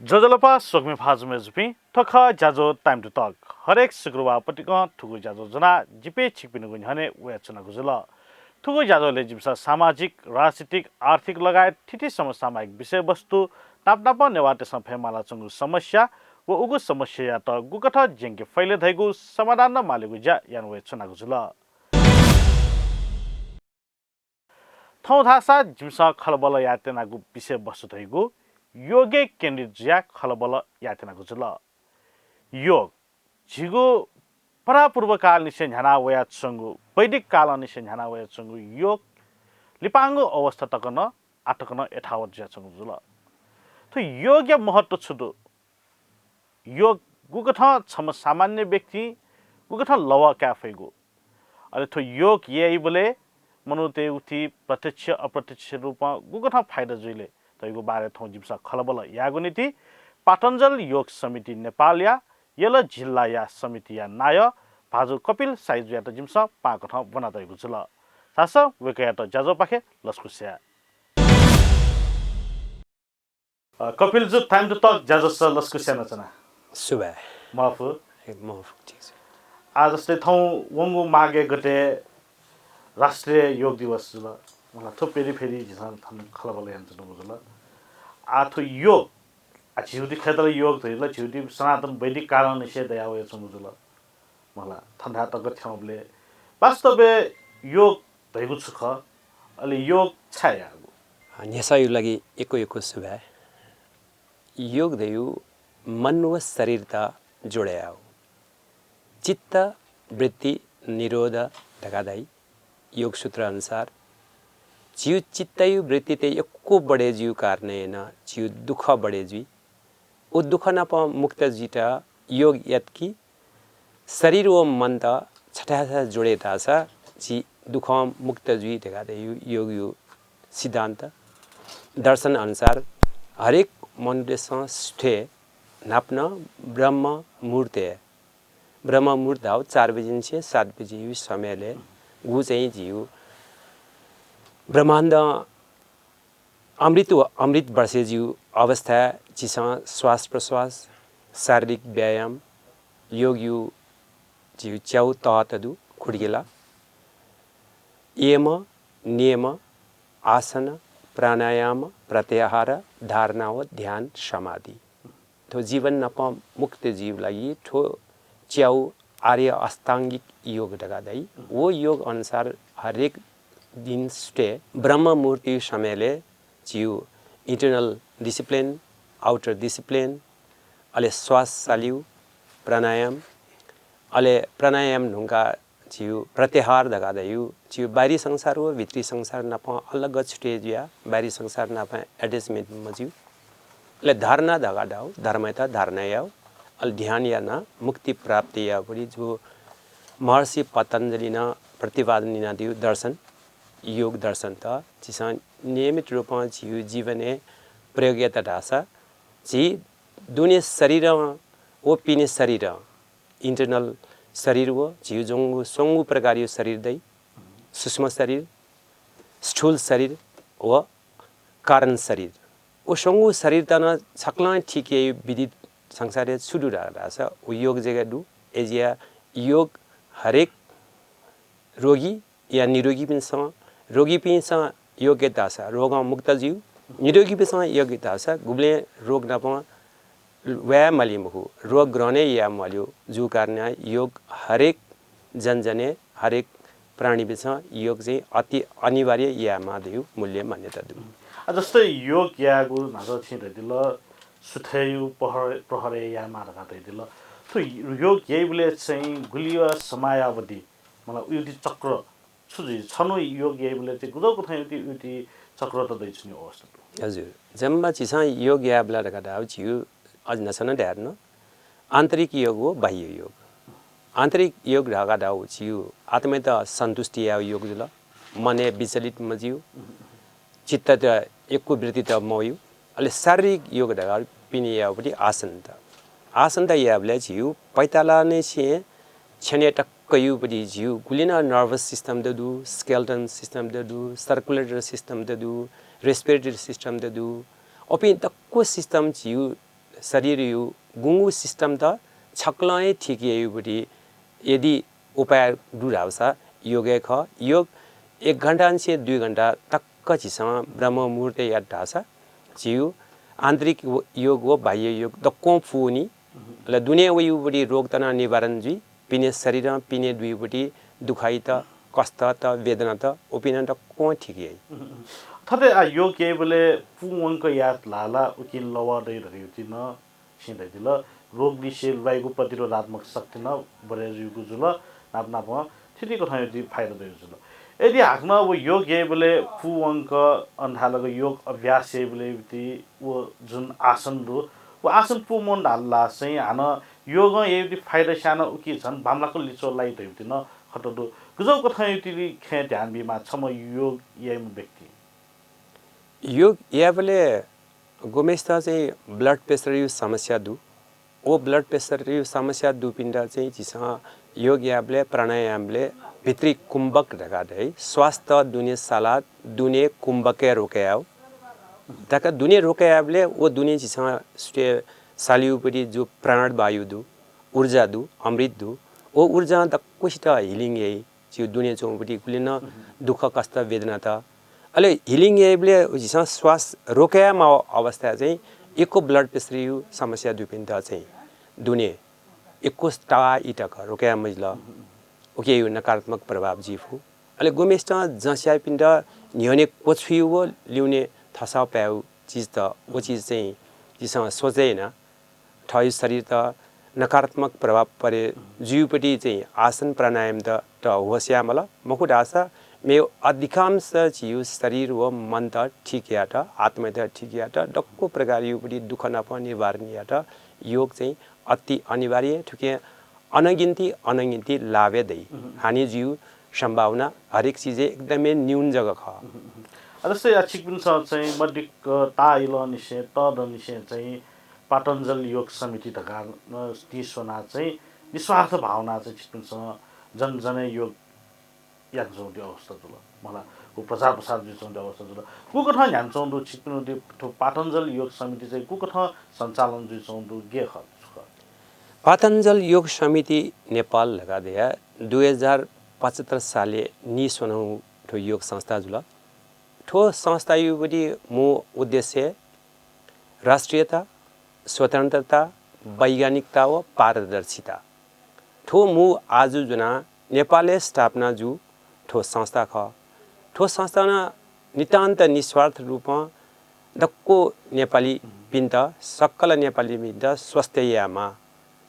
जजलपा सोक्मे फाजुमे जुपी थख जाजो time to talk हरेक शुक्रबार पटिक ठुगु जाजो जना जिपे छिकपिनु गुन्हने वे चुना गुजुल ठुगु जाजोले जिम्सा सामाजिक राजनीतिक आर्थिक लगायत ठिटी समसामयिक विषयवस्तु नाप नेवाटे फेमाला चंगु समस्या व उगु समस्या या त गुकथ जेंगे फैले धैगु समाधान न मालेगु ज्या यान वे चुना गुजुल थौ धासा जिम्सा खलबल यातेनागु विषयवस्तु धैगु योगे केन्द्रित ज्या खलबल यातना गुजुल योग झिगु परापूर्व काल निसे झना वया चंगु वैदिक काल निसे झना वया चंगु योग लिपांगु अवस्था तकन आटकन यथावत ज्या चंगु जुल तो योग या महत्व छुदु योग गुगथ छम सामान्य व्यक्ति गुगथ लव क्याफेगु अरे तो योग यही बोले मनुते उठी प्रत्यक्ष अप्रत्यक्ष रूपमा गुगथ फाइदा जुइले तैगु बारे थौ जिम्सा खलबल यागु नीति पातञ्जल योग समिति नेपाल या यल जिल्ला या समिति या नाय भाजु कपिल साइज या त जिम्सा पाको ठाउँ बना दैगु जुल सास वेकया त जाजो पाखे लस्कुस्या कपिल जु टाइम टु टक जाजो स लस्कुस्या नचना सुबह माफु ठीक छ आज जस्तै थौ वंगु मागे गते राष्ट्रिय योग दिवस जुल मलाई थोपेरी फेरि झिसन थन खलबल यान्छ जुल आथु योग झिउदी क्षेत्र योग धैल झिउदी सनातन वैदिक कारण निषेध यावे जुल मलाई थन्धा तक थ्याउले वास्तव योग धैगु छु ख अलि योग छायागु न्यासायु लागि एको सुबह योग दयु मन व शरीरता जोड्याउ चित्त वृत्ति निरोध ढकादाई योग सूत्र अनुसार जीव चित्तयु वृत्ति ते एको बडे जीव कारणे न जीव दुख बडे जी ओ दुख न प मुक्त जीता योग यत्की शरीर व मन त छटाछा जोडे तासा जी दुख मुक्त जी ढका दे योग यो सिद्धान्त दर्शन अनुसार हरेक मनुष्य स्थे नाप्न ब्रह्म मुहूर्त हो 4 बजे से 7 बजे यो समयले ऊ चाहिँ जीव ब्रह्माण्ड अमृत वर्षे जीव अवस्था जिसँग श्वास प्रश्वास शारीरिक व्यायाम योग यो जीव च्याउ तहतदु खुड्गेला यम नियम आसन प्राणायाम प्रत्याहार धारणा व ध्यान समाधि तो जीवन नप मुक्त जीव लागि ठो च्याउ आर्य अष्टांगिक योग ढकादै वो योग अनुसार हरेक दिन स्टे ब्रह्म मुहूर्त समयले जीव इंटरनल डिसिप्लिन आउटर डिसिप्लिन अले श्वास चाल्यु प्राणायाम अले प्राणायाम ढुंगा जीव प्रत्याहार ढकादैयु जीव बाहिरी संसार हो भित्री संसार नप अलग छुटे जिया बाहिरी संसार नप एडजस्टमेन्ट मजिउ ले धारणा ढकाडाउ धर्मता धारणा याउ अल ध्यान या ना मुक्ति प्राप्ति या बड़ी जो महर्षि पतंजलि ना प्रतिपादन निना दियो दर्शन योग दर्शन था जिसा नियमित रूप में जीवने प्रयोग्यता ढासा जी दुनिया शरीर वो पीने शरीर इंटरनल शरीर वो जीव जोंगु सोंगु प्रकार यो शरीर दई सूक्ष्म शरीर स्थूल शरीर व कारण शरीर वो सोंगु शरीर तना छकला ठीक है विदित संसार सुदु रहा वो योग जगह दु एजिया योग हरेक रोगी या निरोगी पिनसँग रोगी पिनसँग योग्यता छ रोग मुक्त जीव निरोगी पिनसँग योग्यता छ गुब्ले रोग नप व्यायाम मलिमुखु रोग ग्रहणे या मल्यो जु कारण योग हरेक जनजने हरेक प्राणी पिनसँग योग चाहिँ अति अनिवार्य या माध्यु मूल्य मान्यता दु जस्तै योग यागु नाजो छिरे दिल सुथेयु प्रहरे या मारका दिल तो योग यही बोले चाहिँ गुलियो समयावधि मलाई उति चक्र छुजी छनु योग यही बोले चाहिँ गुदको थाइ उति चक्र त दैछु नि अवस्था हजुर जम्मा चिसा योग या बला रका छिउ अझ नसन ध्यान आन्तरिक योग हो बाह्य योग आन्तरिक योग ढाका दाउ छिउ आत्मै त सन्तुष्टि या योग जुल मने विचलित मजिउ चित्त त एको वृत्ति त मयु अले शारीरिक योग ढाका पिने या पनि आसन त याबले छिउ पैताला ने छे छने टक्कयु पनि जिउ गुलिना नर्भस सिस्टम ददु स्केलेटन सिस्टम ददु सर्कुलेटरी सिस्टम ददु रेस्पिरेटरी सिस्टम ददु ओपि तक्को सिस्टम जिउ शरीर यु गुंगु सिस्टम त छक्लए ठीक युबडी यदि उपाय दुरावसा योगे ख योग 1 घंटा से 2 घंटा तक चिसमा ब्रह्म मुहूर्त या ढासा चिउ आंतरिक योग वो बाह्य योग द कोफुनी ल दुनिया व युबडी रोग तना निवारण जी पिने शरीर पिने दुईबडी दुखाइ त कष्ट त वेदना त ओपिन त को ठीक है थते आ योग के बोले पुवंक यात लाला उकिन लवा दै रहिउति न सिंदै दिल रोग दिसे वायुको प्रतिरोधात्मक शक्ति न बढे जुगु जुल नाप नाप थिति को थाय दि फाइदा दै जुल यदि हाक्न वो योग ये बोले पुवंक अन्धालको योग अभ्यास ये बोले ति वो जुन आसन दु वो आसन पुमन डाल्ला चाहिँ हान योग ये फाइदा सानो उकि छन् भामलाको लिचो लाई दैति न खटदु गुजौ को थाय ति खे ध्यान बिमा छम योग ये व्यक्ति योग या बोले गोमेस्ता चाहिँ ब्लड प्रेसर यु समस्या दु ओ ब्लड प्रेसर यु समस्या दु पिण्ड चाहिँ जिसा योग याबले प्राणायामले भित्री कुम्भक ढका दे स्वास्थ्य दुने साला दुने कुम्भके रोकेयाउ तक दुने रोकेयाबले ओ दुने जिसा स्टे सालिउपरि जो प्राण वायु दु ऊर्जा दु अमृत दु ओ ऊर्जा त कुष्ट हिलिङ ए जो दुने चौपटी कुलिन दुःख कष्ट वेदना त अले हिलिङ एबले जिसा श्वास रोकेयामा अवस्था चाहिँ एको ब्लड प्रेसर यु समस्या दुपिन्द चाहिँ दुने एको स्टा इटक रोकेया मजला ओके यो नकारात्मक प्रभाव जीफु अले गोमेस्टा जस्या पिण्ड न्योने कोछियो ल्याउने थसा पाउ चीज त ओ चीज चाहिँ जिसा सोचेन ठय शरीर त नकारात्मक प्रभाव परे जीवपटी चाहिँ आसन प्राणायाम त होस्यामला मखुड आशा मे अधिकांश चियो शरीर व मन त ठीक या त आत्मा त ठीक या त डक्को प्रकार युपटी दुःख नप निवारण या त योग चाहिँ अति अनिवार्य ठुके अनगिन्ती लाभे दै हानि जीव सम्भावना हरेक चीज एकदमै न्यून जगह ख जस्तै आछिक पनि छ चाहिँ मडिक ताइल निसे तद निसे चाहिँ पातञ्जल योग समिति ढकार तीसोना चाहिँ निस्वार्थ भावना चाहिँ छिटपिन्छ जनजनै योग याक जोडी अवस्था जुल मलाई को प्रचार प्रसार जुचौँदो अवस्था जुल कुको ठाउँ ह्यान्छौँदो छिटपिनु पातञ्जल योग समिति चाहिँ कुको ठाउँ सञ्चालन जुचौँदो गे ख पातञ्जल योग समिति नेपाल लगादिया 2075 साले निसोनौ ठो योग संस्था जुल ठो संस्था युबडी मो उद्देश्य राष्ट्रियता स्वतन्त्रता वैज्ञानिकता व पारदर्शिता ठो मु आजु जुना नेपालले स्थापना जु ठो संस्था ख ठो संस्था नितान्त निस्वार्थ रूपमा दक्को नेपाली पिन्त सक्कल नेपाली पिन्त स्वास्थ्यमा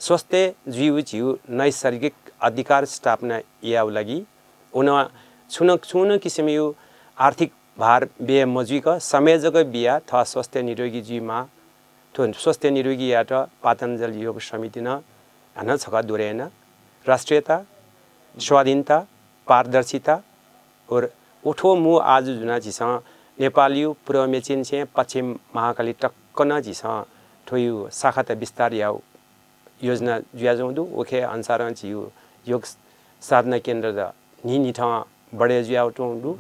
स्वास्थ्य जीव जीव नैसर्गिक अधिकार स्थापना याउ लागि उन छुन किसिम यो आर्थिक भार बे मजुक समयजग बिया थ स्वास्थ्य निरोगी जीवमा ठो स्वास्थ्य निरोगी याट पातञ्जल योग समिति न हन छका दोरेन राष्ट्रियता स्वाधीनता पारदर्शिता और उठो मु आज जुना जिसा नेपाली पूर्व मेचिन से पश्चिम महाकाली टक्कन जिसा ठोयु शाखा त विस्तार याउ योजना जुयाजौँदु ओखे अनुसार जियो योग साधना केन्द्र द नि ठ बडे जुयाउटौँदु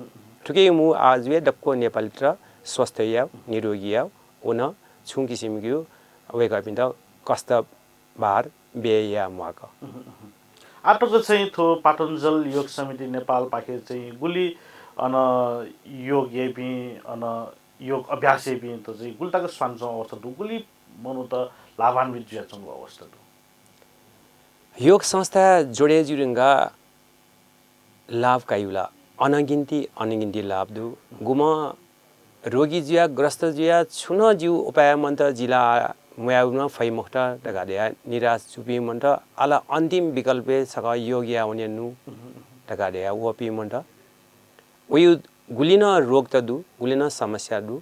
ठुकै मु आज वे डक्को नेपाली र स्वस्थ याउ निरोगी याउ ओन छु किसिमको वेका पिन्द कष्ट भार बेया मुआक आटोको चाहिँ थो पातञ्जल योग समिति नेपाल पाखे चाहिँ गुली अन योग एपी अन योग अभ्यास एपी त चाहिँ गुल्टाको स्वान्छौँ अवस्था दु गुली मनु त लाभान्वित जुयाचौँ अवस्था दु योग संस्था जोडे जुरुङ्गा लाभ कायुला अनगिन्ती लाभ दु गुम रोगी जुया ग्रस्त जुया छुन जिउ उपाय मन्त जिला मुयाउन फैमुक्त तगादिया निराश चुपी मन्त आला अन्तिम विकल्पे सका योगिया हुने नु तगादिया वपी मन्त उयु गुलिन रोग त दु गुलिन समस्या दु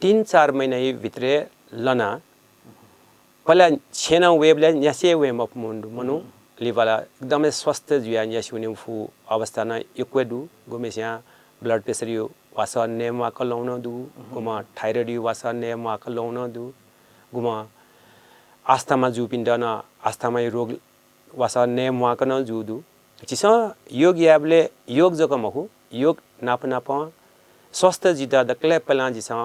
3-4 महिना भित्रे लना पहिला छेना वेबले न्यासे वेम अफ मुन्डु मनु लिवाला एकदमै स्वस्थ जुया न्यासे हुने फु अवस्था न इक्वेडु गोमेसिया ब्लड प्रेसर यो वासा नेमा कलाउन दु गुमा थाइरोइड यो वासा नेमा कलाउन दु गुमा आस्थामा जुपिन्ड न आस्थामा रोग वासा नेमा कन जुदु चिसा योग याबले योग जकमहु योग नाप स्वस्थ जिता दक्ले पला जिसा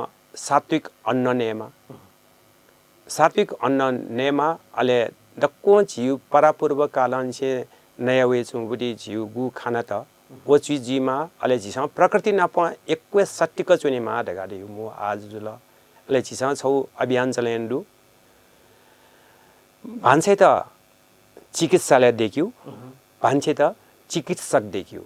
सात्विक अन्न नेमा सात्विक अन्न नेमा अले दक्को जिउ परापूर्व कालन से नया वे चुबुडी जिउ गु खाना त वो चीज जीमा अले जिसा प्रकृति नप एक्वे सट्टिक चुनी मा ढगाडी मो आज जुल अले जिसा छौ अभियान चलेन्डु भान्से त चिकित्सालय देखियो भान्से त चिकित्सक देखियो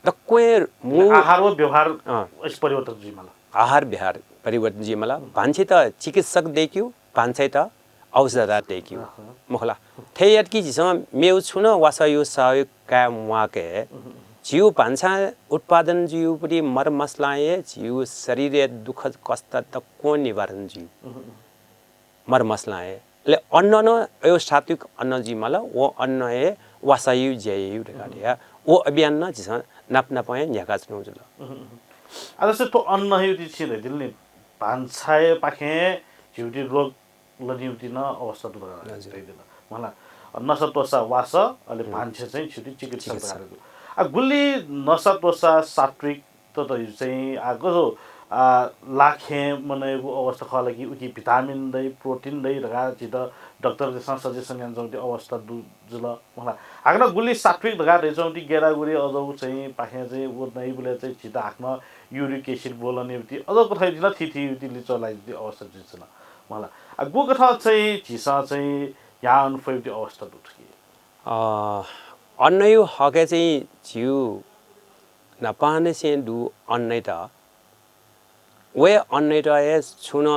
दक्को मु आहार व व्यवहार इस परिवर्तन जीमाला आहार व्यवहार परिवर्तन जीमाला भान्से त चिकित्सक देखियो भान्से त औषधदार देखियो मखला थेयत की जिसा मेउ छुन वासा यो सहयोग का मुआके जिउ भान्सा उत्पादन जिउ पनि मर मसलाए जिउ शरीर दुख कष्ट त को निवारण जिउ मर मसलाए ले अन्न न यो सात्विक अन्न जिमाला वो अन्न ए वासायु जययु ढगाडिया वो अभियान न जिसा नाप्ना पाए न्याका छनु जुल आज से तो अन्न हेउति छिने दिल्ने भान्साए पाखे जिउटी रोग लनिउति न अवस्था दुरा दिल मला नसत्वसा वास अले भान्से चाहिँ छिटि चिकित्सक भएर आ गुल्ली नसत्वसा सात्विक त चाहिँ आगो लाखे मनेको अवस्था खलकी उकी भिटामिन दै प्रोटिन दै रगा जित डाक्टर के सजेसन यान अवस्था जुल मला आग्न गुल्ली सात्विक रगा रे जौटी गेरागुरी अजौ चाहिँ पाखे चाहिँ वो नै बुले चाहिँ जित आख्न युरिक एसिड बोलने उति अझ कथै दिन थिथि उति लिचलाई अवस्था जिसन मला आ गो कथा चाहिँ झिसा चाहिँ यान फैति अवस्था दुखी अन्नयु हके चाहिँ जिउ नपाने से दु अन्नै त वे अन्नै त छुन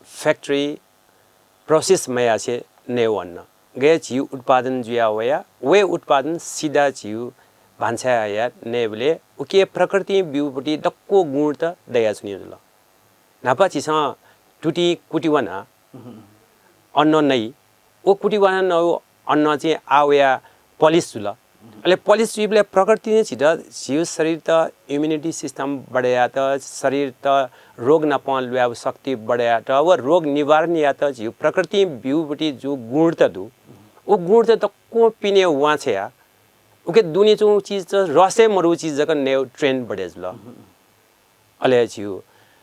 फ्याक्ट्री प्रोसेस मया से नेउ अन्न गे जिउ उत्पादन जुया वया वे उत्पादन सीधा जिउ भान्सा या नेबले उके प्रकृति बिउपटी दक्को गुण त दया छुनि ल नापा छिसा टुटी कुटिवना अन्न नै ओ कुटिवना न अन्न चाहिँ आवया पलिस जुल अले पलिस जुले प्रकृति ने छिटा जिउ शरीर त इम्युनिटी सिस्टम बढया त शरीर त रोग नपाल ल्याउ शक्ति बढया त व रोग निवारण या त जिउ प्रकृति बिउबटी जो गुण त दु ओ गुण त को पिने वा छया ओके दुनी चो चीज त रसे मरु चीज जक नेउ ट्रेंड बढेज ल अले जिउ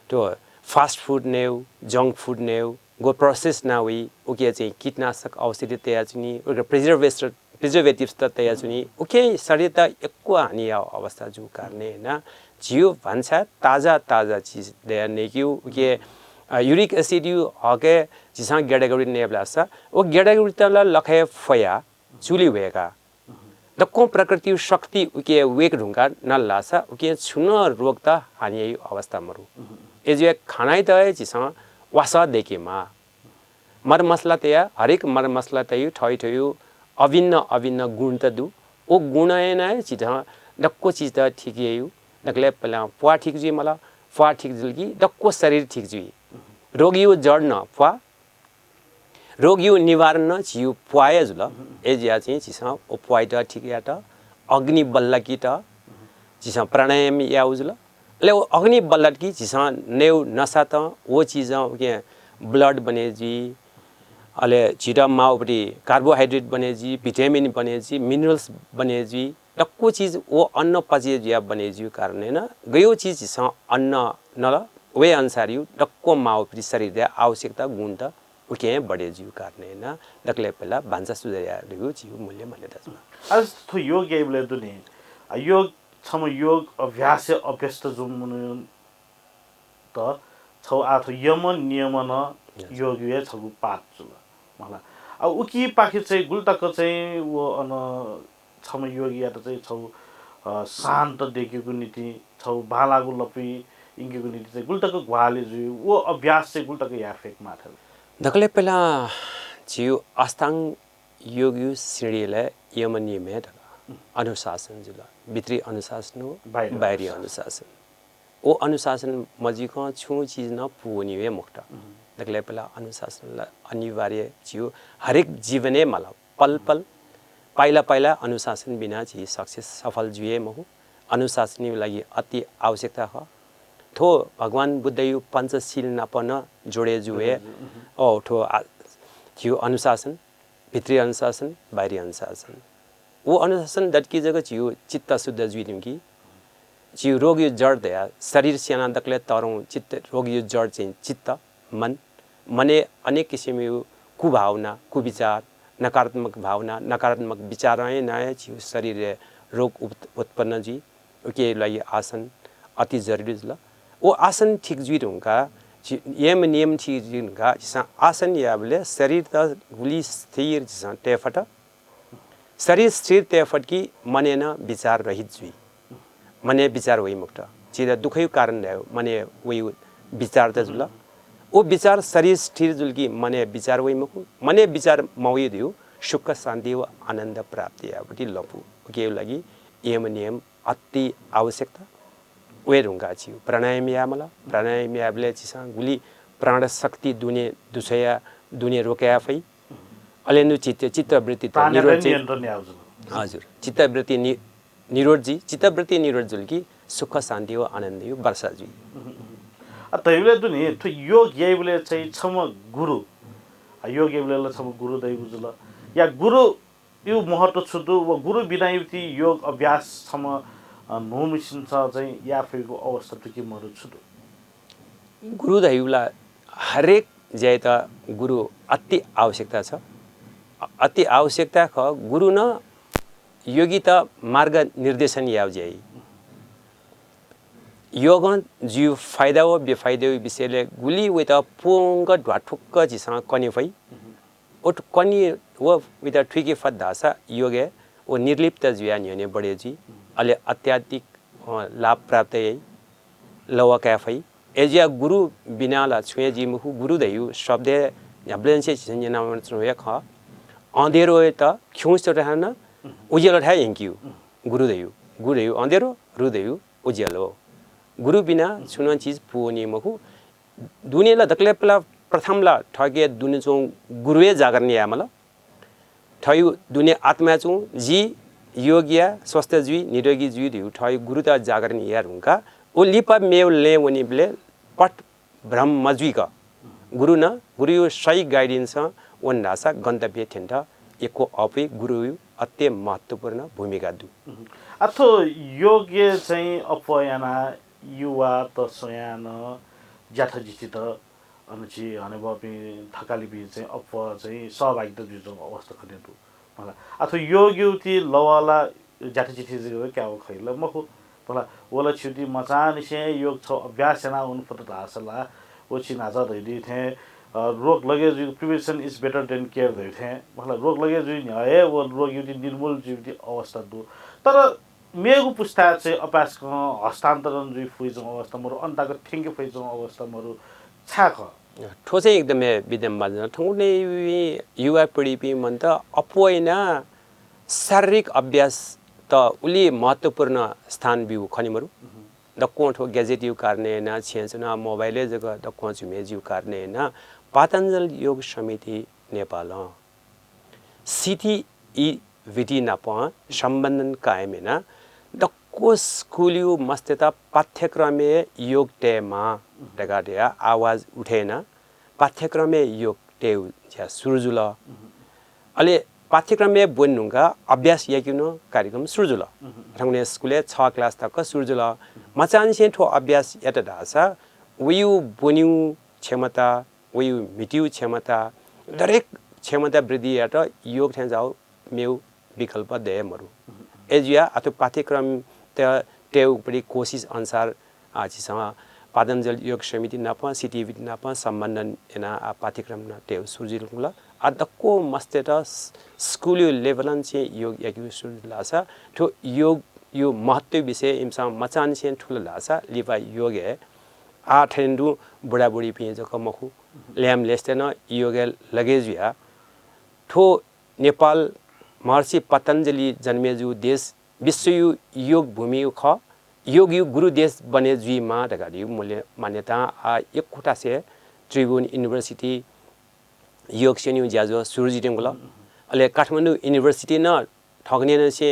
तो फास्ट फूड नेउ जंक फूड नेउ गो प्रोसेस ना हुई ओके चाहिँ कीटनाशक औषधि तयार छुनी ओके प्रिजर्वेटिव्स त तयार छुनी ओके शरीर त एकको हानि अवस्था जो करने ना जिउ भान्सा ताजा ताजा चीज दया नेक्यु ओके यूरिक एसिड यु हके जिसा गेडागुडी नेबलासा ओ गेडागुडी त लखे फया चुली भएका दक्को प्रकृति शक्ति उके वेक ढुंगा न लासा उके छुन रोग त हानि अवस्था मरु एजे खानाइ त जिसा वासा देखेमा मर मसला तया हरेक मर मसला तयु ठय ठयु अभिन्न गुण त दु ओ गुण न चिता दक्को चीज त ठीक यु नकले पला पुआ ठीक जी मला पुआ ठीक जलगी दक्को शरीर ठीक जी रोगियो जड न पुआ रोगियो निवारण न छियु पुआय जुल एजिया चाहिँ चिसा ओ पुआइ त ठीक या त अग्नि बल्लकी त चिसा प्राणायाम या उजुल ले अग्नि बल्लट की चिसा नेउ नसा त वो चीज के ब्लड बने जी अले छिटा माउपटी कार्बोहाइड्रेट बने जी विटामिन बने जी मिनरल्स बने जी टक्को चीज वो अन्न पचे जिया बने जी कारण न गयो चीज छ अन्न न वे अनुसार यु टक्को माउपटी शरीर दे आवश्यकता गुण त उके बढे जी कारण न दक्ले पहिला भान्सा सुधरिया दिगु जी मूल्य मान्यता छ आज थो योग एबले दुनी योग छम योग अभ्यास अभ्यस्त जुमुन त छौ आथो यम नियम न योग ये छगु पात जुल मला अब उकी पाखि चाहिँ गुल्टक चाहिँ वो अन छम योगी या त चाहिँ छौ शान्त देखेको नीति छौ बालागु लपी इंगेको नीति चाहिँ गुल्टक ग्वाले जु वो अभ्यास चाहिँ गुल्टक या फेक माथल दक्ले पहिला जिउ अष्टांग योगी श्रेणीले यम नियम है अनुशासन जुल भित्री अनुशासन हो बाहिरी अनुशासन ओ अनुशासन मजिको छु चीज न पुनी वे मुक्त दक्ले पहिला अनुशासन अनिवार्य जिउ हरेक जीवने मला पल पल पाइला पाइला अनुशासन बिना जी सक्सेस सफल जुए महु अनुशासनी लागि अति आवश्यकता हो थो भगवान बुद्धयु पंचशील नपन जोडे जुए ओ थो जिउ अनुशासन भित्री अनुशासन बाहिरी अनुशासन वो अनुशासन दटकी जगह जिउ चित्त शुद्ध जुइदिम कि जिउ रोग यो जड दया शरीर सेना दक्ले तरौं चित्त रोग यो जड चाहिँ चित्त मन मने अनेक किसिमको कुभावना कुविचार नकारात्मक भावना नकारात्मक विचाराएं नए छिउ शरीर रोग उत्पन्न जी के लागि आसन अति जरुरी ल वो आसन ठीक जुई रहूंगा यम नियम ठीक जुईगा आसन याबले शरीर त गुली स्थिर जसा टेफट शरीर स्थिर टेफट की मने न विचार रहित जुई मने विचार वही मुक्त चिदा दुखै कारण है मने वही विचार त जुल वो विचार शरीर स्थिर जुल की मने विचार वही मुक्त मने विचार मौय दियो सुख शान्ति व आनन्द प्राप्ति आबटी लपु के लागि यम नियम अति आवश्यकता वे रुंगा छिउ प्राणायाम यामला प्राणायाम याबले चिसा गुली प्राण शक्ति दुने दुसया दुने रोक्या फै अलेनु चित्तवृत्ति निरोध हजुर चित्तवृत्ति निरोध जी चित्तवृत्ति निरोध जुल की सुख शान्ति व आनन्द यो वर्षा जी तैले दुनी तो योग येबले चाहिँ छम गुरु योग येबले छम गुरु दै बुझल या गुरु यो महत्व छुदु व गुरु बिना युति योग अभ्यास छम नोमिसन चाहिँ याफैको अवस्था त के मरु छुदु गुरु दैउला हरेक जयता गुरु अति आवश्यकता छ अति आवश्यकता ख गुरु न योगी त मार्ग निर्देशन याव जाई योग जीव फाइदा व बेफाइदा विषयले गुली वे त पोंग ढ्वाठुक्क जिसँग कनि फै ओट कनि व वित ठिकी फत धासा योगे ओ निर्लिप्त जुया निने बढे जी अले अत्याधिक लाभ प्राप्त है लवा कैफै एजिया गुरु बिनाला छुए जी मुखु गुरु दैउ शब्द याब्लेन से संजना मन ख अंधेरो त ख्युस रहन उजेलो था यंकिउ गुरु दैउ अंधेरो रु दैउ उजेलो गुरु बिना छुन चीज पुनी मखु दुनियाला दक्लेपला प्रथमला ठगे दुने चौ गुरुए जागरने यामला ठयु दुने आत्मा चौ जी योगिया स्वस्थ जुई निरोगी जुई दिउ ठय गुरु त जागरने यार हुंका ओ लिपा मेव ले वनी बले पट भ्रम मजुइका गुरु न गुरु यो सही गाइडेन्स वन भाषा गन्तव्य थिन्थ एको अपे गुरु अत्य महत्त्वपूर्ण भूमिका दु अथो योग्य चाहिँ अपयाना युवा त सयान ज्याथा जित अनुची हनेबपि थकाली बि चाहिँ अप चाहिँ सहभागिता जुजो अवस्था खनेदु मला अथो योग्यति लवाला ज्याथा जित क्या हो खैला मखु मला वला छुटी मचान से योग छ अभ्यास ना उन पत हासला वो चिना जा दै थे रोग लगे जो prevention is better than care दै थे मला रोग लगे जो नि है वो रोग युति निर्मूल जीवति अवस्था दु तर मेगु पुस्ता चाहिँ अभ्यासको हस्तान्तरण जुइ फुइजो अवस्था मरु अन्ताको ठिंगे फुइजो अवस्था मरु छाख ठोसे एकदमै विद्यमान ठंगुले युवा पिढी पि मन त अपवैना शारीरिक अभ्यास त उली महत्त्वपूर्ण स्थान बिउ खनिमरु दक्को ठो ग्याजेट यु कार्ने ना छेजना मोबाइले जग दक्को जुमे जु कार्ने ना पतञ्जल योग समिति नेपाल सिटी ई विधि नप सम्बन्धन कायमेना दक्को स्कुलियो मस्तेता पाठ्यक्रमे योग टेमा डगाडिया आवाज उठेन पाठ्यक्रमे योग टेउ ज्या सुरजुल अले पाठ्यक्रमे बोन्नुगा अभ्यास याकिनो कार्यक्रम सुरजुल रंगने स्कुले 6 क्लास तक सुरजुल मचानसे ठो अभ्यास यात दासा वयु बोन्यु क्षमता वयु मिटिउ क्षमता दरेक क्षमता वृद्धि यात योग थे जाऊ मेउ विकल्प दे मरु एजिया अथवा पाठ्यक्रम त टेउ परि कोशिश अनुसार आजिसँग पतञ्जल योग समिति नप सिटिभि नप सम्बन्धन एना पाठ्यक्रम न टेउ सुरजिलुला अदक्को मस्तेट स्कुल लेभलन से योग याकि सुरजिलासा ठो योग यो महत्त्व विषय इमसा मचान से ठुल लासा लिपा योग है आठेन्दु बुढा बुढी पिए जक मखु ल्याम लेस्तेन योग लगेजिया ठो नेपाल महर्षि पतञ्जलि जन्मेजु देश विश्व योग भूमि ख योग यु गुरु देश बने जुई मा दगाडी मूल्य मान्यता एक खुटा से त्रिभुवन युनिभर्सिटी योग सेन्यु ज्याजो सुरजिटेंगला अले काठमाडौँ युनिभर्सिटी न ठगने न से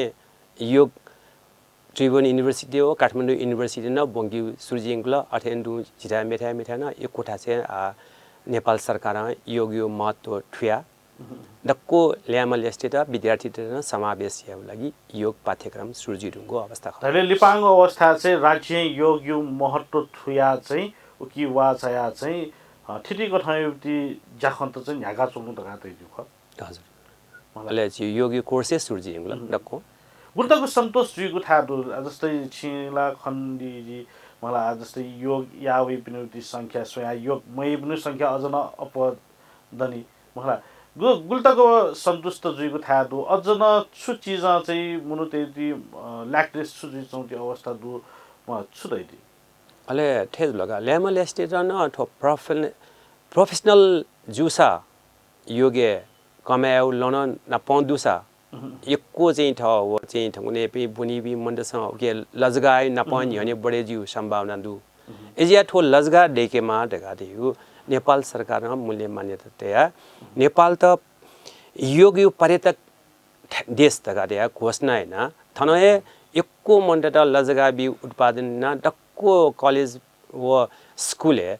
योग त्रिभुवन युनिभर्सिटी हो काठमाडौँ युनिभर्सिटी न बंगी सुरजिटेंगला अथेन्दु जिरा मेठा न एक खुटा से नेपाल सरकार योग यो महत्व ठुया दक्को ल्यामल एस्टेट विद्यार्थी समावेश याउ लागि योग पाठ्यक्रम सुरजिरुङको अवस्था छ तले लिपाङको अवस्था चाहिँ राज्य योग यो महत्व ठुया चाहिँ उकि वा छया चाहिँ ठिटीको ठाउँति जाखन्त चाहिँ ह्यागा चोल्नु त गातै दिउ ख हजुर मलाई चाहिँ योगी कोर्सेस सुर्जी इंगला डक्को गुल्ताको सन्तोष जुइको थाहा जस्तै छिला खण्डीजी मलाई जस्तै योग यावे पिनुति संख्या स्वया योग मै पनि संख्या अझ न अपदनी मलाई गुल्ताको सन्तुष्ट जुइको थाहा दु अझ न छु चिज चाहिँ मुनु त्यति ल्याक्टेस छु चौथी अवस्था दु म छुदै दि अले ठेज लगा लेमा लेस्टे न ठो प्रोफेशनल जुसा योगे कमाउ लन न पौदुसा एको चाहिँ ठ वो चाहिँ ठगुने पे बुनी भी मंडसा के लजगाय न पन यने बडे जिउ संभावना दु एजिया ठो लजगा डेके मा ढगा दिउ नेपाल सरकार मूल्य मान्यता तया नेपाल त योग पर्यटक देश ढगा दिया घोषणा हैन थनए एको मंडटा लजगा बि उत्पादन न डक्को कॉलेज व स्कूल है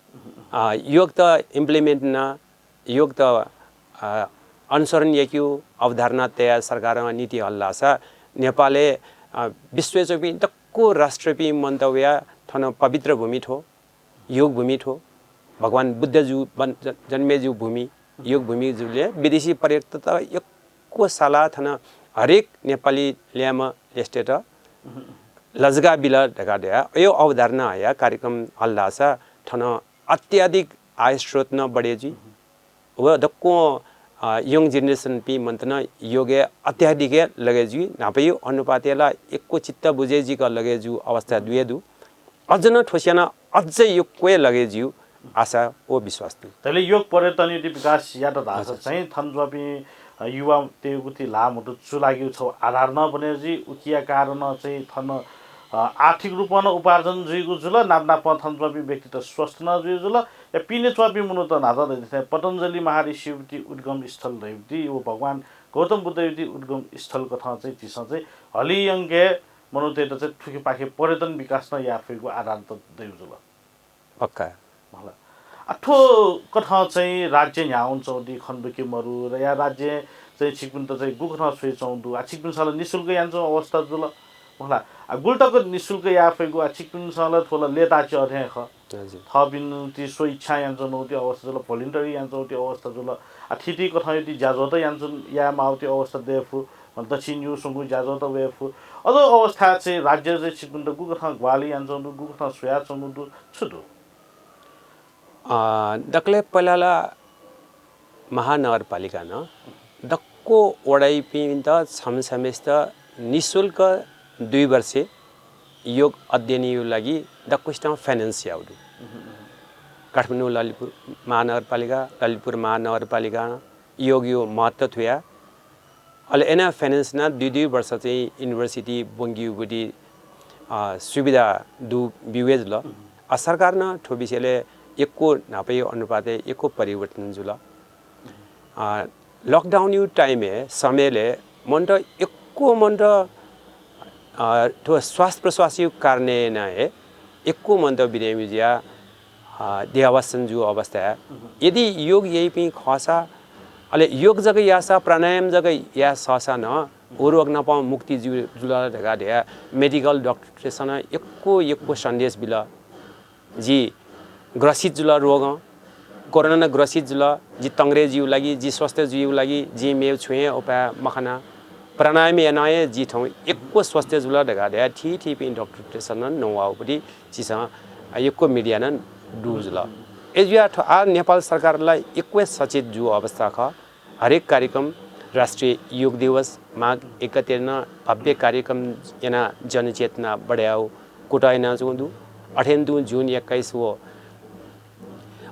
योग त इम्प्लिमेंट न योग त अनुसरण यक्यु अवधारणा तया सरकार नीति हल्लासा नेपालले विश्वचोपि डक्को राष्ट्रपि मन्तव्य थन पवित्र भूमि ठो योग भूमि ठो भगवान बुद्ध जु जन्मेजु भूमि योग भूमि जुले विदेशी पर्यटक त एको साला थन हरेक नेपाली ल्याम लेस्टेट लजगा बिल ढका दया यो अवधारणा या कार्यक्रम हल्लासा थन अत्याधिक आय स्रोत न बढेजी व डक्को यङ जेनेरेसन पि मन्तन योगे अत्याधिक लगेजु नापयो अनुपातेला एको चित्त बुझेजी का लगेजु अवस्था दुएदु अझ न ठोसियाना अझ यो कोए लगेजु आशा ओ विश्वास दु तले योग पर्यटन युति विकास यात धास चाहिँ थन्जपि युवा तेगुति लामो चुलाग्यु छ आधार न बनेजी उकिया कारण चाहिँ थन आर्थिक रूपमा उपार्जन जुइगु जुल नाप थन्जपि व्यक्ति त स्वस्थ न जुइ जुल या पिने चपि मुनु त नादा दै पतञ्जलि महर्षि युति उद्गम स्थल दैवति वो भगवान गौतम बुद्ध युति उद्गम स्थल कथा चाहिँ तिस चाहिँ हलियंगे मनु त चाहिँ ठुकी पाखे पर्यटन विकास न याफेको आधार त दै जुल पक्का मला अठो कथा चाहिँ राज्य न्याउन चौदी खण्डके मरु र या राज्य चाहिँ छिकपिन त चाहिँ गुखना सुइ चौदु आ छिकपिन साल निशुल्क यान्छ अवस्था जुल मला गुल्टाको निशुल्क याफेको आ छिकपिन साल थोला लेता च अथे ख थबिन ती सो इच्छा यान्छ नौती अवस्था जुल भोलिन्टरी यान्छ औती अवस्था जुल आ थिति कथा यति जाजो त यान्छ या माउती अवस्था देफु दक्षिण यु सुगु जाजो त वेफु अझ अवस्था चाहिँ राज्य चाहिँ छिकपिन त गुखना ग्वाली यान्छ गुखना सुया चौदु छुदु दक्ले पहिला महानगरपालिका न दक्को ओडाई पिन्त छमछमेस्त निशुल्क 2 वर्षे योग अध्ययन यो लागि दक्को स्टम फाइनान्स याउदु काठमाडौँ ललितपुर महानगरपालिका योग यो महत्त्व थुया अले एना फाइनान्स न 2 वर्ष चाहिँ युनिभर्सिटी बंगियु गुडी सुविधा दु बिवेज ल सरकार न ठोबिसेले एको नापे अनुपाते एको परिवर्तन जुल लकडाउन यु टाइम समयले मन्ट एको मन्ट तो स्वास्थ्य प्रश्वास यु कारणे न है एको मन्ट बिरेमिजिया देवासन जु अवस्था यदि योग यही पि खसा अले योग जगह यासा प्राणायाम जगह या ससा न उरोग न प मुक्ति जुला ढगा दे मेडिकल डॉक्टरेसन एको सन्देश बिल जी ग्रसित जुल रोग कोरोना ग्रसित जुल जी तंग्रे जीव लागि जी स्वास्थ्य जीव लागि जी मेव छुए उपा मखना प्राणायाम एनाए जी ठौ एको स्वास्थ्य जुल ढगा दे ठी पिन डॉक्टर सन नवाउ पडी चिस एको मीडिया न डु जुल एजिया आ नेपाल सरकारलाई एको सचेत जु अवस्था ख हरेक कार्यक्रम राष्ट्रिय योग दिवस माघ 31 न भव्य कार्यक्रम एना जनचेतना बढ्याउ कोटाइना जुन्दु 28 जुन 21 वो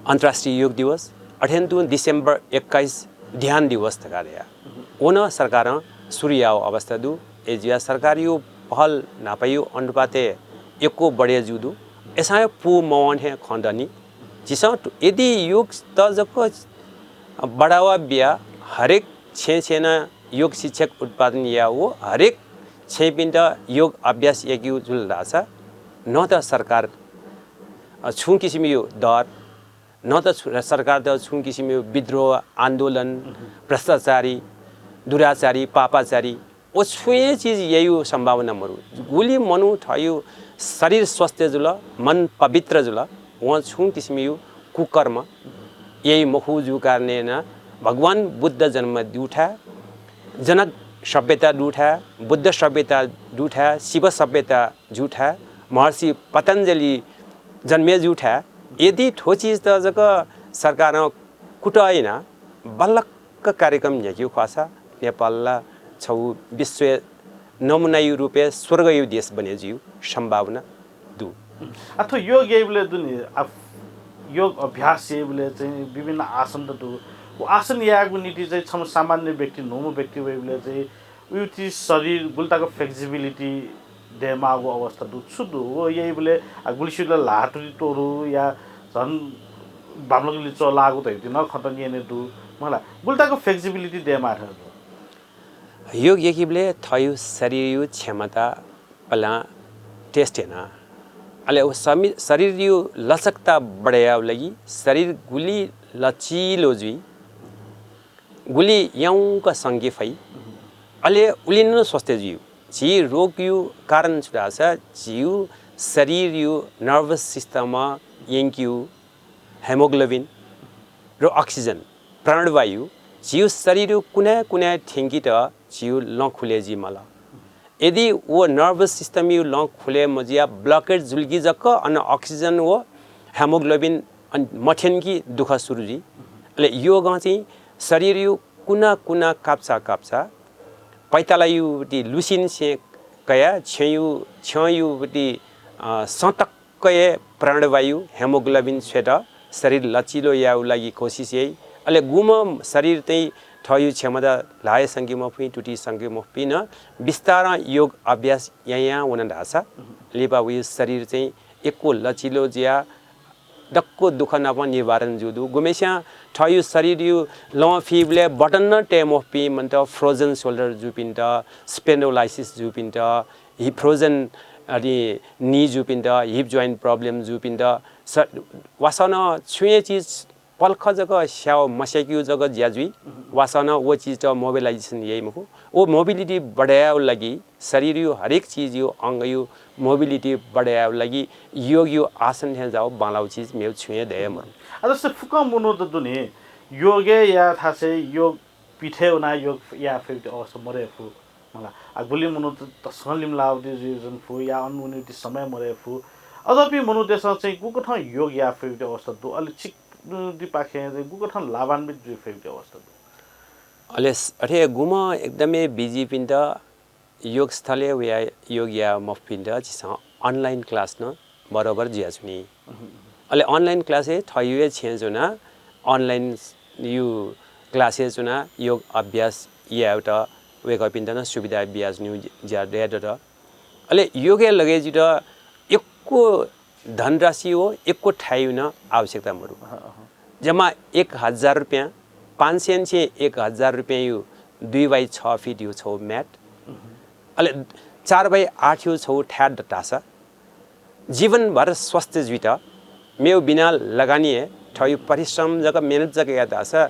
अंतर्राष्ट्रीय योग दिवस 28 दिसंबर 21 ध्यान दिवस तका रहा ओन सरकार सूर्याव अवस्था दु एजिया सरकार यो पहल नापायो अनुपाते एको बढे जुदु एसा पु मवन है खण्डनी जिस यदि योग तजको बढावा बिया हरेक छेना योग शिक्षक उत्पादन या वो हरेक छेपिन्ट योग अभ्यास यज्ञ जुल रासा न त सरकार छु किसिम यो दर न त सरकार त छु किसिम यो विद्रोह आन्दोलन भ्रष्टाचारी दुराचारी पापाचारी ओ छुए चीज यही संभावना मरु गोली मनु ठयो शरीर स्वस्थ जुल मन पवित्र जुल वहाँ छु किसिम यो कुकर्म यही मखुजु कारणे न भगवान बुद्ध जन्म दूठा जनक सभ्यता दूठा बुद्ध सभ्यता दूठा शिव सभ्यता जूठा महर्षि पतंजलि जन्मे जूठा यदि ठो चीज त जक सरकार कुटाइन बल्लक कार्यक्रम झ्याक्यो खासा नेपालला छौ विश्व नमुनायु रूपे स्वर्गयु देश बने जिउ संभावना दु अथवा योग यहीले दुनि योग अभ्यास यहीले चाहिँ विभिन्न आसन त वो आसन यागको नीति चाहिँ छम सामान्य व्यक्ति नोमो व्यक्ति भएले चाहिँ उति शरीर गुल्ताको फ्लेक्सिबिलिटी देमागो अवस्था दु छुदु हो यही बोले गुलिसिला लाटुरी टोरु या झन् बामलगली चलागो त हेति न खतनिएने दु मलाई गुल्ताको फ्लेक्सिबिलिटी देमा योग यकिबले थयु शरीर क्षमता पला टेस्ट हैन अले वो शरीर यो लचकता बढाया लागि शरीर गुली लचिलो जुई गुली यौंका संगे फै अले उलिन स्वस्थ जिउ जी रोग यो कारण छुटा छ जिउ शरीर यो नर्भस सिस्टममा यंक्यु हेमोग्लोबिन र अक्सिजन प्राणवायु जिउ शरीर कुना ठेंकी त जिउ ल खुले जी मला यदि वो नर्भस सिस्टम यो ल खुले मजिया ब्लकेज जुल्गी जक अन अक्सिजन वो हेमोग्लोबिन मठेनकी दुख सुरुजी अले योग चाहिँ शरीर यो कुना काप्चा पैतालायुटी लुसिन से कया छयुटी सतक्कय प्राणवायु हेमोग्लोबिन छेट शरीर लचिलो याउ लागि कोशिश यही अले गुम शरीर चाहिँ ठयु क्षमता लाए संगे मफी टुटी संगे मफी न विस्तार योग अभ्यास यहाँ हुन ढासा लिपा उयो शरीर चाहिँ एको लचिलो ज्या डक्को दुख नप निवारण जुदु गुमेस्या ठयु शरीर यु ल फिबले बटन न टेम अफ पी मन्त फ्रोजन शोल्डर जुपिन्ट स्पेन्डोलाइसिस जुपिन्ट हिप फ्रोजन अनि नी जुपिन्ट हिप जोइन्ट प्रब्लम जुपिन्ट वासन छुए चीज पल्ख जग स्याउ मसेक्यु जग ज्याजुई वासन वो चीज त मोबिलाइजेसन यही मखु ओ मोबिलिटी बढाया लागि शरीर यो हरेक चीज यो अंग यो मोबिलिटी बढाया लागि योग यो आसन हे जाओ बालाउ चीज मेउ छुए दे म जस्तो फुका मुनो त दुनि योगे या थासे योग पिठे उना योग या फेरि अवश्य मरे फु मला अगुली मुनो त सलिम लाउदे जुन फु या अनमुनिटी समय मरे फु अदपि मुनो देश चाहिँ गुको ठ योग या फेरि अवस्था दु अलि छिक दिपाखे गुको ठ लाभान्वित जु फेरि अवस्था दु अले अरे गुम एकदमै बिजी पिन्ट योग स्थले या योग या मफपिन्ट जिसा अनलाइन क्लास न बराबर जियाछुनी अले अनलाइन क्लासे थयुए छेजुना अनलाइन यु क्लासे जुना योग अभ्यास या एउटा वेकअपिन्ट न सुविधा अभ्यास न्यू ज्या डेट अले योगे लगे जित एकको धनराशि हो एकको ठाई न आवश्यकता मरु जम्मा 1000 रुपैयाँ 500 से 1000 रुपैयाँ यो 2x6 फिट यो छौ म्याट अले 4x8 यो छौ ठ्याड टासा जीवन भर स्वस्थ जुइता मेउ बिना लगानी है ठयु परिश्रम जग मेहनत जग याद आसा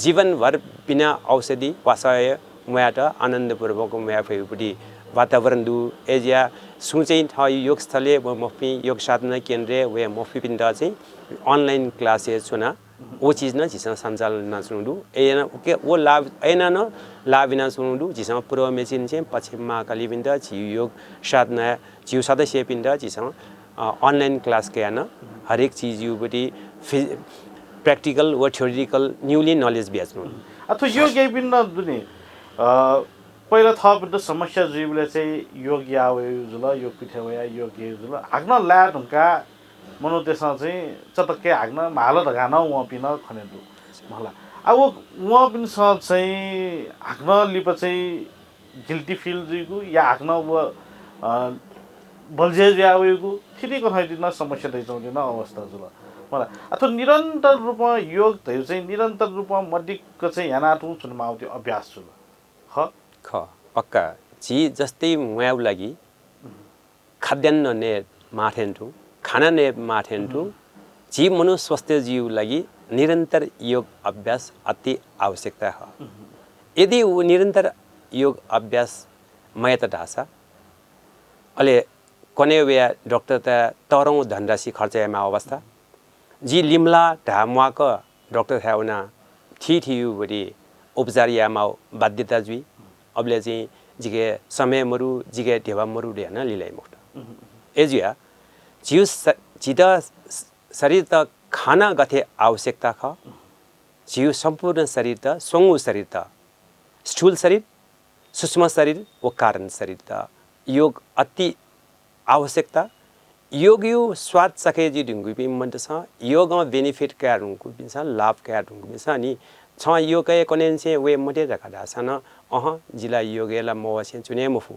जीवन भर बिना औषधि वासाय मुयाट आनन्दपूर्वक मुया फेउपटी वातावरण दु एजिया सुचै ठयु योग स्थले मफी योग साधना केन्द्र वे मफी पिन्डा चाहिँ अनलाइन क्लासेस छुना वो चीज न जिसमा सञ्चालन न सुनुदु एना ओके वो लाभ एना न लाभ न सुनुदु जिसमा पूर्व मेसिन चाहिँ पश्चिममा कालीबिन्द जिउ योग साधना जिउ सदस्य पिन्ड जिसमा अनलाइन क्लास के न हरेक चीज युबटी प्रैक्टिकल व थ्योरिटिकल न्यूली नॉलेज बेच्नु अथवा योग यही पिन्न दुनि पहिला थप त समस्या जीवले चाहिँ योग या जुल योग पिठे वया योग जुल हाग्न ल्याड हुनका मनोदेशमा चाहिँ चटक्के हाग्न माल धगान व पिन खनेदु मला अब व पिन चाहिँ हाग्न लिप चाहिँ गिल्टी फिल जुगु या हाग्न व बल्जे ज्यावेगु थिति कथाइदिन समस्या दैछौँ अवस्था जुल मलाई अथवा निरन्तर रूपमा योग त चाहिँ निरन्तर रूपमा मडिक चाहिँ यानाटु चुनमा आउँथ्यो अभ्यास जुल ख पक्का जी जस्तै मुयाउ लागि खाद्यान्न ने माथेन्टु खाना ने माथेन्टु जी मनु स्वास्थ्य जीव लागि निरन्तर योग अभ्यास अति आवश्यकता ह यदि वो निरन्तर योग अभ्यास मयत ढासा अले कने वे डॉक्टर त तरौं धनराशि खर्चमा अवस्था जी लिमला ढामुवाक डॉक्टर था उना थी बड़ी उपचारियामा बाध्यता जुई अबले चाहिँ जिगे समय मरु जिगे ढेवा मरु दे ना लिलाई मुक्त एजुया जिउ जिदा शरीर त खाना गथे आवश्यकता ख जिउ सम्पूर्ण शरीर त सोंगु शरीर त स्थूल शरीर सूक्ष्म शरीर व कारण शरीर त योग अति आवश्यकता योग यो स्वाद सके जी ढुंगु पि मन छ योग बेनिफिट का ढुंगु पि छ लाभ का ढुंगु पि छ नि छ योग के कोनेन से वे मते रखा दा सन जिला योगेला मोवसे चुने मुफु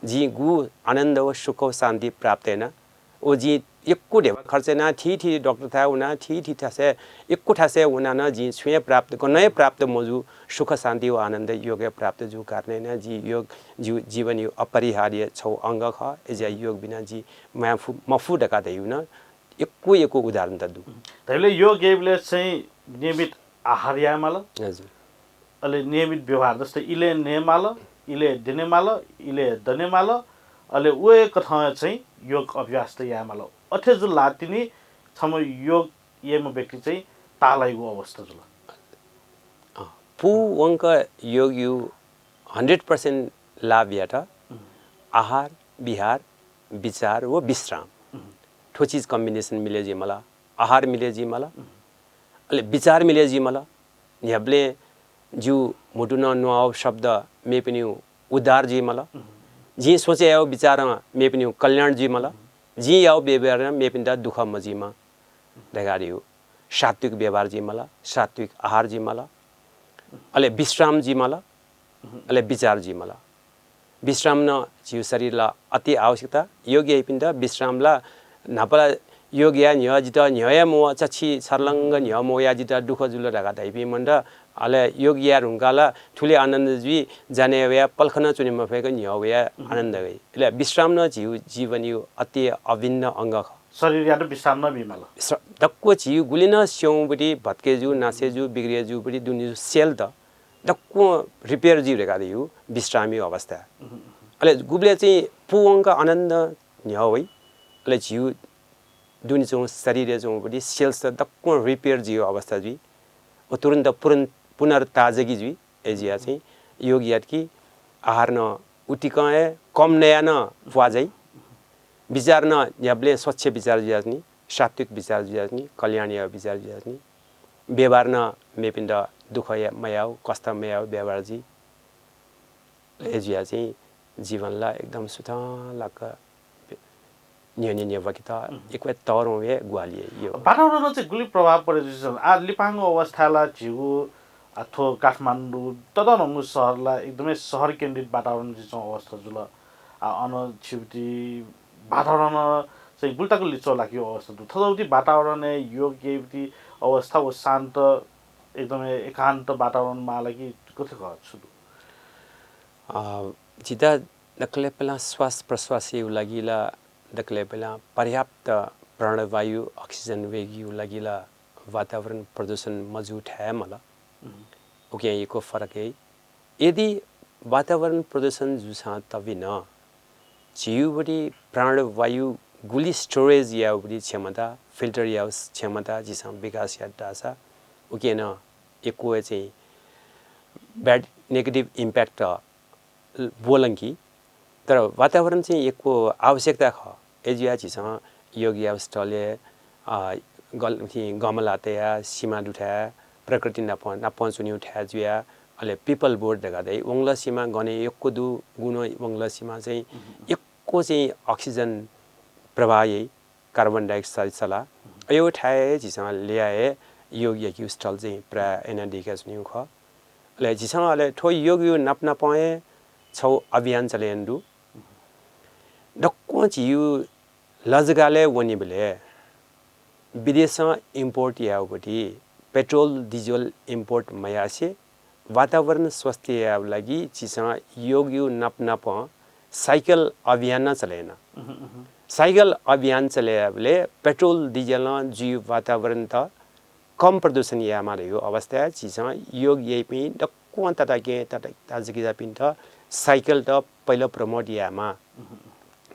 जी गु आनंद व सुख व शांति प्राप्त हैन ओ जी एकको ढेवा खर्च ना थी डॉक्टर था उना थी थासे एकको थासे उना न जी छुए प्राप्त नय प्राप्त मजु सुख शांति व आनंद योग प्राप्त जु कार्ने न जी योग जीवन यो अपरिहार्य छौ अंग ख एजा योग बिना जी मफु डका दैउ न एको उदाहरण त दु तैले योग एबले चाहिँ नियमित आहार यामाल हजुर अले नियमित व्यवहार जस्तै इले नेमाल इले दिनेमाल इले दनेमाल अले उए कथा चाहिँ योग अभ्यास त यामाल अथे जु लातिनी छम योग येम व्यक्ति चाहिँ तालाइको अवस्था जुल पु वंक योग यु 100% लाभ यात आहार विहार विचार व विश्राम ठो चीज कॉम्बिनेशन मिले जी मला आहार मिले जी मला अले विचार मिले जी मला न्याबले जु मुटुन नुआव शब्द मे पनि उद्धार जी मला जी सोचे आयो विचार मे पनि कल्याण जी मला जी आयो व्यवहार मे पनि दुख मजीमा दगारियो सात्विक व्यवहार जी मला सात्विक आहार जी मला अले विश्राम जी मला अले विचार जी मला विश्राम न जीव शरीरला अति आवश्यकता योग्य पिन्द विश्रामला नापला योग्य न्य जित न्य मो चछि छर्लंग न्य मो या जित दुख जुल ढाका दैपि मण्ड अले योग्य रुंगाला ठुले आनन्द जी जाने वे पलखना चुनिमा फेको न्य वे आनन्द गई ले विश्राम न जीवन यो अति अभिन्न अंग ख शरीर यात विश्राम न बिमाल दक्को जीव गुलिन स्यौबडी भत्केजु नासेजु बिग्रिएजु बडी दुनि सेल त दक्को रिपेयर जीव रेका दिउ विश्रामी अवस्था अले गुबले चाहिँ पुवंक आनन्द न्य होइ अले जीव दुनि चौ शरीर चौ बडी सेल्स त दक्को रिपेयर जीव अवस्था जी ओ तुरन्त पुनर्ताजगी जी एजिया चाहिँ योगियात की आहार न उटिकए कम नया न फुआजै विचार न याबले स्वच्छ विचार जियाजनी सात्विक विचार जियाजनी कल्याणीय विचार जियाजनी व्यवहार न मेपिन्द दुख मयाउ कष्ट मयाउ व्यवहार जी एजिया चाहिँ जीवनला एकदम सुथलाक न्य वकिता एकवे तौरों वे ग्वालिए यो वातावरण चाहिँ गुली प्रभाव परेछ आ लिपाङ अवस्थाला झिगु अथवा काठमाडौँ तदनंगु शहरला एकदमै शहर केन्द्रित वातावरण चाहिँ अवस्था जुल अन छिउटी वातावरण चाहिँ गुल्टाको लिचो लाग्यो अवस्था दु थदौती वातावरण योग केवती अवस्था व शान्त एकदमै एकान्त वातावरण मालाकी कथे छु जिता दक्ले पेला श्वास प्रश्वास यु लागिला दक्ले पेला पर्याप्त प्राणवायु अक्सिजन वेगी लागिला वातावरण प्रदूषण मौजूद है मला ओके यको फरक है यदि वातावरण प्रदूषण जुसा तभी न जीवबडी प्राणवायु गुली स्टोरेज या बडी क्षमता फिल्टर या क्षमता जिसा विकास या दासा ओके न एको चाहिँ बैड नेगेटिभ इम्प्याक्ट बोलंकी तर वातावरण चाहिँ एको आवश्यकता ख एजिया जिसा योगिया स्थले गमलातया सीमा दुठा प्रकृति नपहुँचुनी उठा जुया अले पिपल बोर्ड देखादै वंगला सीमा गने एको दु गुण वंगला सीमा चाहिँ एको चाहिँ अक्सिजन प्रवाही कार्बन डाइअक्साइड सला यो ठाए जिसा ल्याए योग्य की स्थल चाहिँ प्राय एनडीका सुनिउ ख ले जिसा अले ठो योग्य नपना पाए छौ अभियान चलेन्दु डक्को जिउ लजगाले वनी बेले विदेश इम्पोर्ट यावटी पेट्रोल डीजल इम्पोर्ट मयासे वातावरण स्वास्थ्य याव लागि चिसा योग्य नप साइकल अभियान चलेन साइकल अभियान चलेबले पेट्रोल डीजल जीव वातावरण त कम प्रदूषण यामा रह्यो अवस्था चिसा योग यही पनि डक्को तताके ताजकी जापिन त साइकल त पहिलो प्रमोट यामा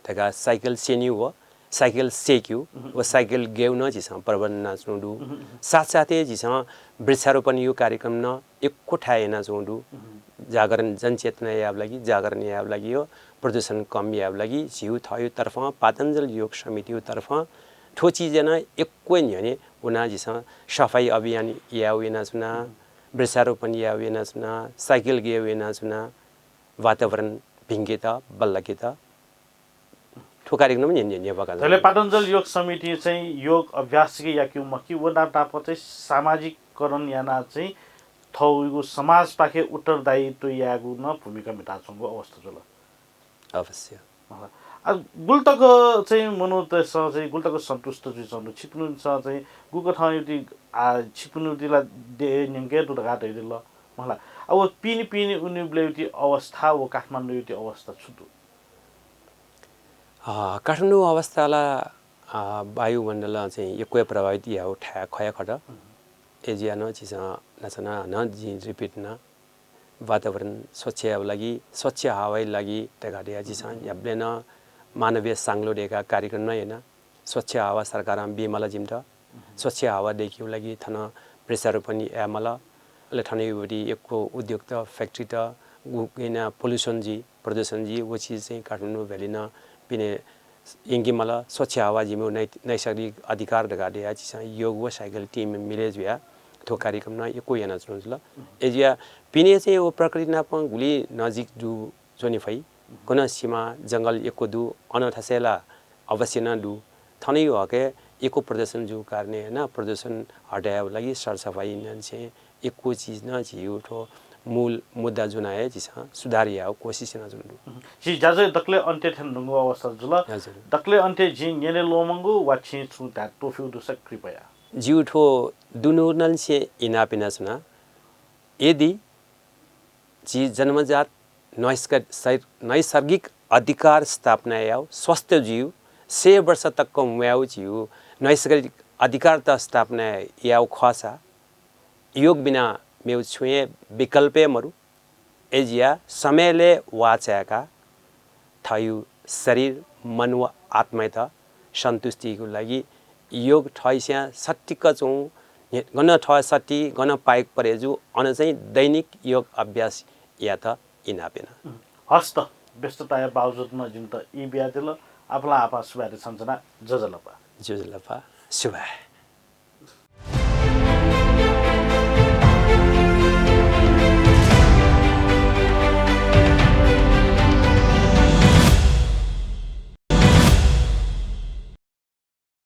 तगा साइकल सेन्यु हो साइकिल सेक्यू वो साइकिल गेउ न जिस प्रबन्ध नाच्नुडु साथसाथै जिस वृक्षारोपण यो कार्यक्रम न एक कोठाए नाचुडु जागरण जनचेतना याब लागि जागरण याब लागि यो प्रदूषण कम याब लागि जिउ थयो तर्फ पातञ्जल योग समिति तर्फ ठो चीज न एक नि उना जिस सफाई अभियान याउ नाचुना वृक्षारोपण याउ नाचुना साइकिल गेउ नाचुना वातावरण भिङ्गेता बल्लकेता ठो कार्यक्रम नि नेवाका त्यसले पातञ्जल योग समिति चाहिँ योग अभ्यास कि या क्यु मकी वो नाटाप चाहिँ सामाजिकरण याना चाहिँ थौगु समाज पाखे उत्तरदायित्व यागु न भूमिका मिटाछंगु अवस्था जुल अवश्य गुल्तक चाहिँ मनुत चाहिँ गुल्तक सन्तुष्ट जुइ छन् छिप्नु चाहिँ गुको ठाउँ युति छिप्नुतिला दे नेंगे दुडगाट हैदिल मलाई अब पिनी पिनी उनिब्लेउति अवस्था वो काठमाडौँ युति अवस्था छुटु काठमाडौँ अवस्थाला वायुमण्डल चाहिँ एकै प्रभावित या उठा खया खट एजिया न चिज नचना न जी रिपिट न वातावरण स्वच्छ अब लागि स्वच्छ हावाई लागि तगाडिया चिज याब्ले न मानवीय सांगलो डेका कार्यक्रम न हैन स्वच्छ हावा सरकार बिमला जिमट स्वच्छ हावा देखिउ लागि थन प्रेसर पनि यामला ले थने युटी एको उद्योग त फ्याक्ट्री त गुइना पोल्युसन जी प्रदूषण जी वो चीज चाहिँ काठमाडौँ भ्याली न पिने इंगी मला स्वच्छ हावा जिमो नैसर्गिक अधिकार दगाडे या चिसा योग व साइकल टीम मिलेज भ्या थो कार्यक्रम न एको याना चुनल एजिया पिने चाहिँ वो प्रकृति न प गुली नजिक दु जोनि फै कुन सीमा जंगल एको दु अनथसेला अवश्य न दु थनै हके एको प्रदर्शन जो कार्ने हैन प्रदूषण हटाया लागि सरसफाई न चाहिँ एको चीज न जिउ ठो मूल मुद्दा जुन आए जिसा सुधारिया कोशिश न जुन जी जाजे दक्ले अन्त्य थन्दुगु अवस्था जुल दक्ले अन्त्य जि नेले लोमंगु वाछि छु ता टोफिउ दुस कृपया जिउ ठो दुनुनल से इना पिना सुना यदि जी जन्मजात नैसर्गिक अधिकार स्थापना याउ स्वस्थ जीव 100 वर्ष तक को म्याउ जीव नैसर्गिक अधिकार त स्थापना याउ खसा योग बिना मेउ छुए विकल्पे मरु एजिया समयले वाचाका थयु शरीर मन व आत्मा त सन्तुष्टिको लागि योग ठैस्या सट्टिक चौ गन ठ सट्टी गन पाइक परेजु अन चाहिँ दैनिक योग अभ्यास या त इनापेन हस्त व्यस्तता बावजुद न जिम त ई बियादिल आफला आपा सुबारे सञ्चना जजलपा जुजलपा शुभ